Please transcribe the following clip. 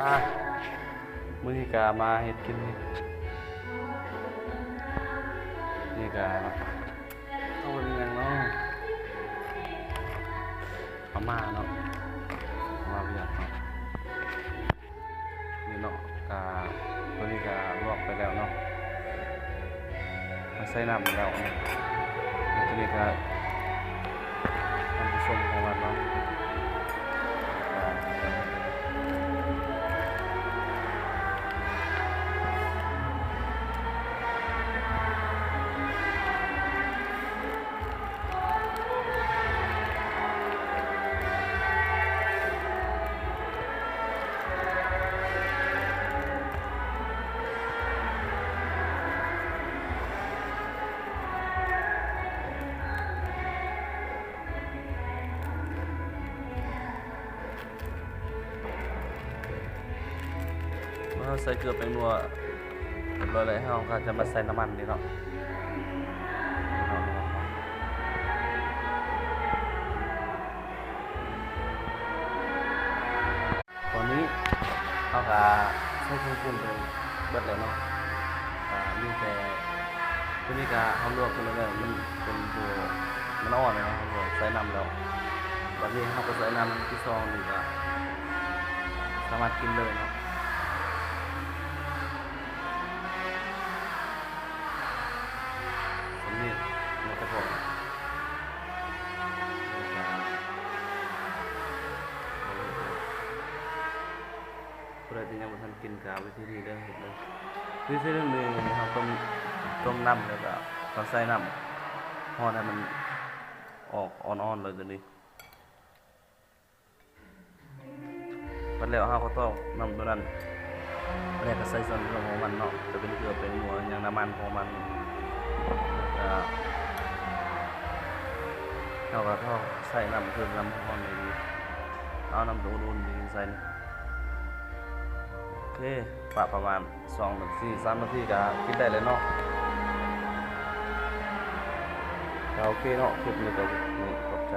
อ่ะมื้อนี้ก็มาเฮ็ดกินนี่ก็เอาเป็นหยังเนาะมาม่าเนาะมาเวียดเนาะนี่เนาะก็ตัวนี้ก็ลวกไปแล้วเนาะมาใส่น้ำแล้วเนาะตัวนี้ก็น้ำผสมของมันเนาะเราใส่เกลือเป็นนัวเรียบร้อยแล้วเราก็จะมาใส่น้ำมันนี่เนาะตอนนี้เราก็ใส่เครื่องปรุงไปเบิดแล้วเนาะมีแต่ตัวนี้ก็เอาลวกไปเลยมันเป็นตัวมันอ่อนเลยเนาะใส่น้ำแล้ววันนี้เราก็ใส่น้ำที่ซองนี่ก็สามารถกินเลยเนาะมันจะพอเพื่อที่ยังไม่ทันกินกาวิธีนี้ได้เห็นเลยวิธีเรื่องนี้เราต้มน้ำแล้วก็เราใส่น้ำพอให้มันออกอ่อนๆเลยตัวนี้พอแล้วเราก็ต้องน้ำตัวนั้นแล้วก็ใส่ส่วนผสมของมันเนาะจะเป็นเกลือเป็นหัวอย่างน้ำมันของมันเราก็ต้องใส่น้ำเพิ่มน้ำห้อนเลยดีเอาน้ำอุ่นๆดีใส่โอเคปะประมาณ2-3 นาทีก็กินได้เลยเนาะโอเคเนาะคลิปนี้ก็นี่ขอบใจ